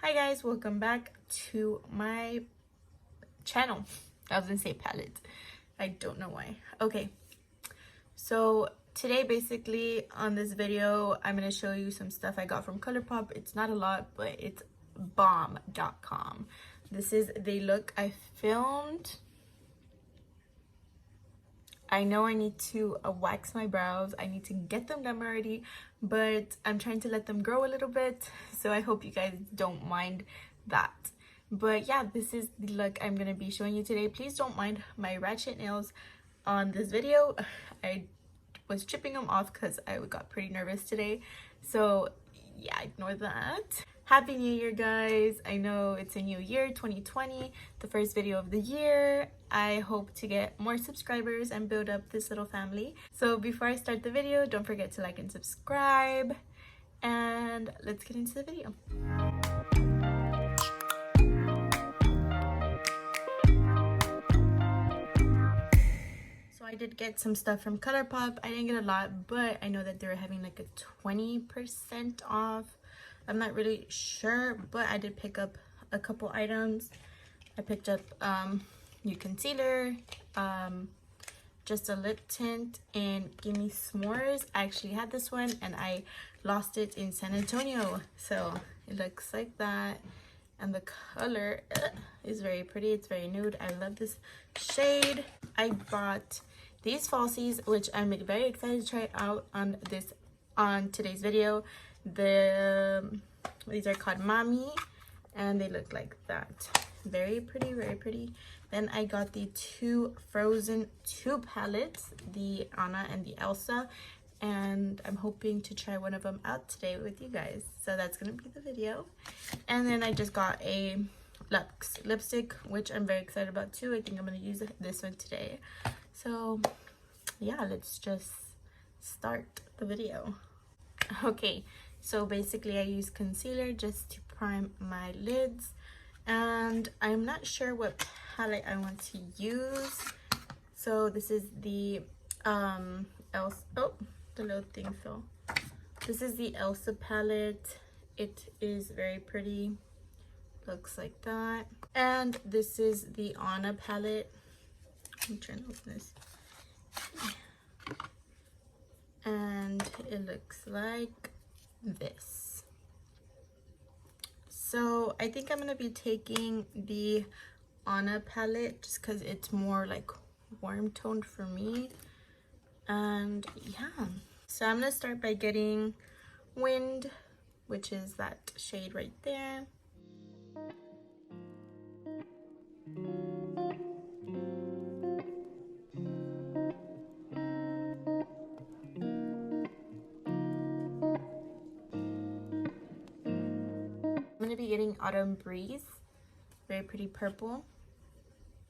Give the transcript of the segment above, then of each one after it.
Hi guys, welcome back to my channel. I was gonna say palette. I don't know why. Okay, so today basically on this video I'm gonna show you some stuff I got from Colourpop. It's not a lot, but it's bomb.com. This is the look I filmed. I know I need to wax my brows. I need to get them done already, but I'm trying to let them grow a little bit. So I hope you guys don't mind that. But yeah, this is the look I'm going to be showing you today. Please don't mind my ratchet nails on this video. I was chipping them off because I got pretty nervous today. So yeah, ignore that. Happy New Year, guys. I know it's a new year, 2020, the first video of the year. I hope to get more subscribers and build up this little family. So before I start the video, don't forget to like and subscribe. And let's get into the video. So I did get some stuff from Colourpop. I didn't get a lot, but I know that they were having like a 20% off. I'm not really sure, but I did pick up a couple items. I picked up new concealer, just a lip tint, and Gimme S'mores. I actually had this one and I lost it in San Antonio. So it looks like that. And the color is very pretty. It's very nude. I love this shade. I bought these falsies, which I'm very excited to try out on today's video. These are called Mami, and they look like that. Very pretty, very pretty. Then I got the two Frozen 2 palettes, the Anna and the Elsa, and I'm hoping to try one of them out today with you guys. So that's gonna be the video. And then I just got a Luxe lipstick, which I'm very excited about too. I think I'm gonna use this one today. So yeah, let's just start the video. Okay, so basically I use concealer just to prime my lids, and I'm not sure what palette I want to use. So this is the Elsa, oh, the little thing fell. This is the Elsa palette. It is very pretty, looks like that. And this is the Anna palette. I'm trying to open this. And it looks like this. So I think I'm gonna be taking the Anna palette just because it's more like warm toned for me. And yeah, so I'm gonna start by getting Wind, which is that shade right there. I'm gonna be getting Autumn Breeze, very pretty purple.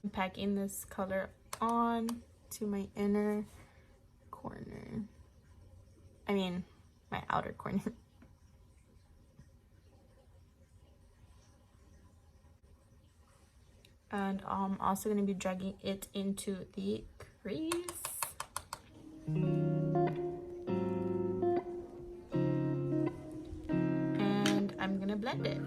I'm packing this color on to my inner corner. I mean, my outer corner. And I'm also gonna be dragging it into the crease. And I'm gonna blend it.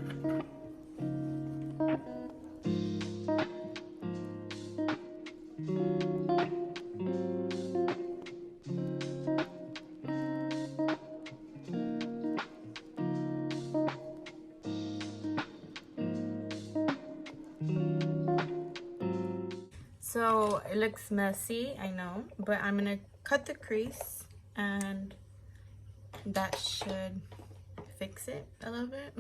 So it looks messy, I know, but I'm gonna cut the crease and that should fix it a little bit.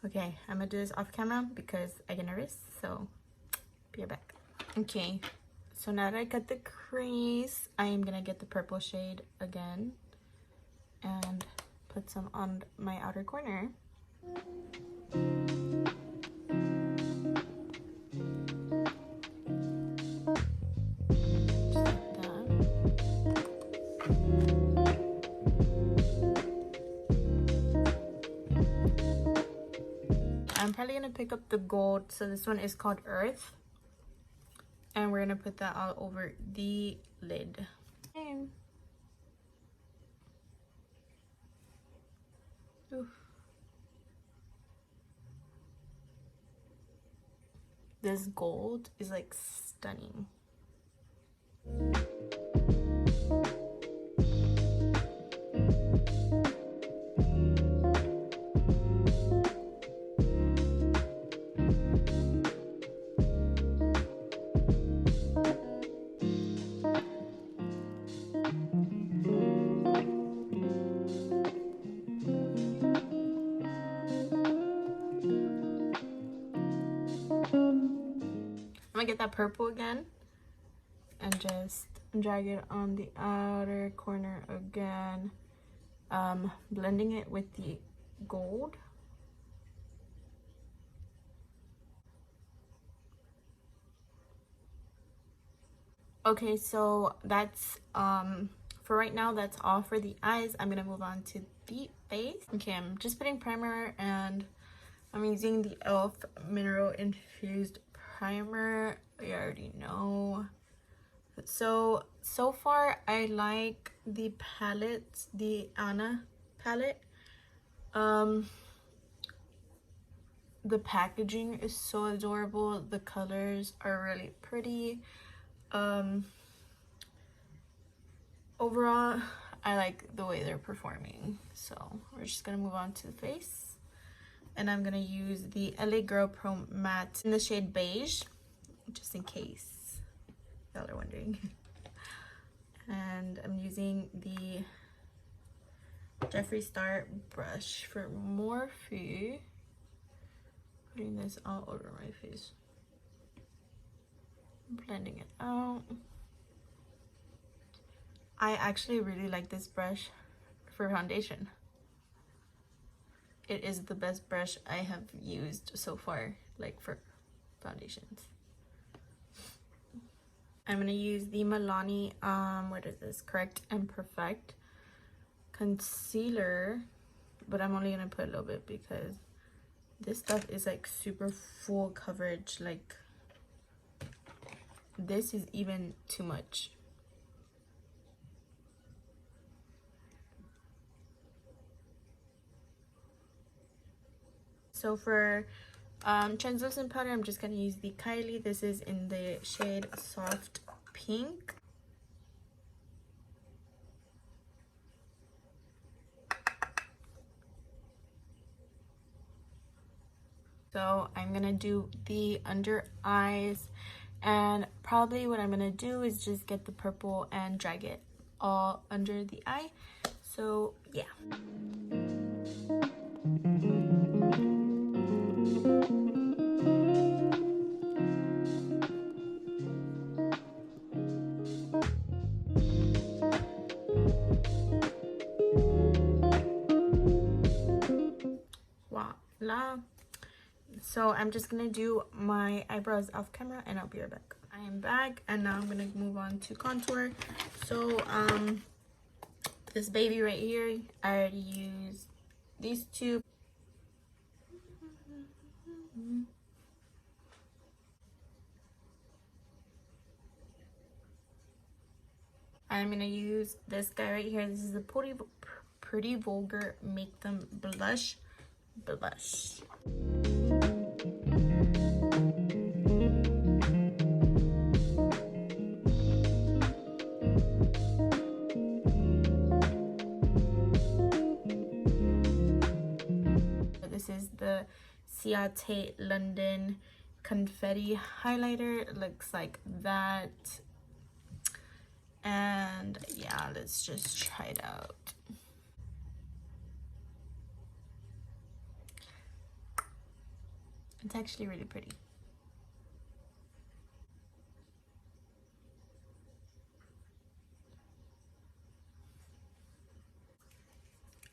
Okay, I'm gonna do this off camera because I get nervous, so be right back. Okay, so now that I cut the crease, I am gonna get the purple shade again and put some on my outer corner. I'm probably gonna pick up the gold. So this one is called Earth, and we're gonna put that all over the lid. Okay. Oof. this gold is like stunning. I'm gonna get that purple again and just drag it on the outer corner again, blending it with the gold. Okay, so that's for right now, that's all for the eyes. I'm gonna move on to the face. Okay, I'm just putting primer, and I'm using the e.l.f. mineral infused primer. You already know. So far I like the palette, the Anna palette. The packaging is so adorable. The colors are really pretty. Overall, I like the way they're performing. So we're just gonna move on to the face, and I'm gonna use the LA Girl Pro Matte in the shade beige, just in case y'all are wondering. And I'm using the Jeffree Star brush for Morphe, putting this all over my face, blending it out. I actually really like this brush for foundation. It is the best brush I have used so far, like for foundations. I'm gonna use the Milani, what is this? Correct and Perfect concealer, but I'm only gonna put a little bit because this stuff is like super full coverage. Like, this is even too much. So for translucent powder, I'm just gonna use the Kylie. This is in the shade Soft Pink. So I'm gonna do the under eyes, and probably what I'm gonna do is just get the purple and drag it all under the eye. So yeah. Voila. So I'm just gonna do my eyebrows off camera, and I'll be right back. I am back, and now I'm gonna move on to contour. So this baby right here, I already used these two. I'm gonna use this guy right here. This is the Pretty Vulgar Make Them Blush. This is the Ciate London Confetti Highlighter. It looks like that. And yeah, let's just try it out. It's actually really pretty.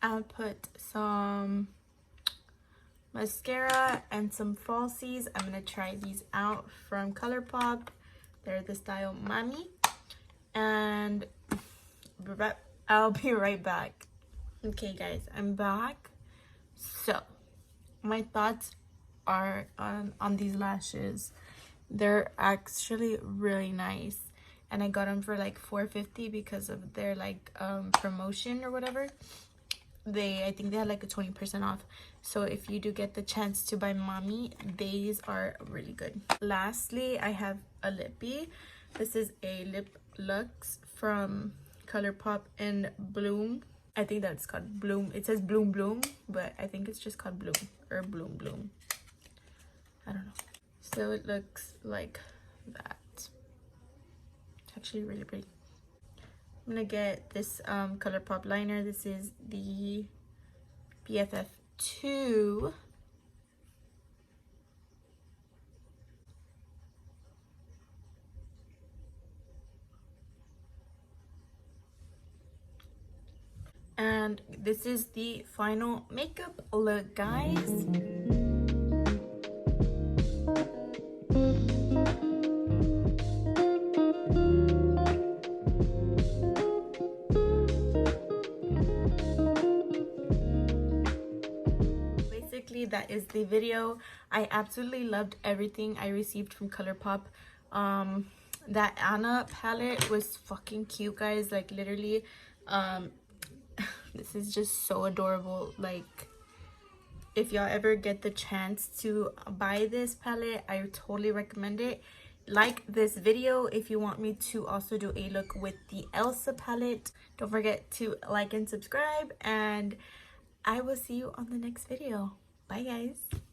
I'll put some mascara and some falsies. I'm gonna try these out from Colourpop. They're the style Mami. And I'll be right back. Okay guys, I'm back. So my thoughts are on these lashes. They're actually really nice, and I got them for like $4.50 because of their like promotion or whatever. I think they had like a 20% off. So if you do get the chance to buy mommy, these are really good. Lastly, I have a lippy. This is a Lip Lux from Colourpop in Bloom. I think that's called Bloom. It says Bloom Bloom, but I think it's just called Bloom or Bloom Bloom. I don't know. So it looks like that. It's actually really pretty. I'm gonna get this Colourpop liner. This is the BFF2. And this is the final makeup look, guys. Basically, that is the video. I absolutely loved everything I received from Colourpop. That Anna palette was fucking cute, guys. Like, literally, this is just so adorable. Like, if y'all ever get the chance to buy this palette, I totally recommend it. Like this video if you want me to also do a look with the Elsa palette. Don't forget to like and subscribe, and I will see you on the next video. Bye, guys.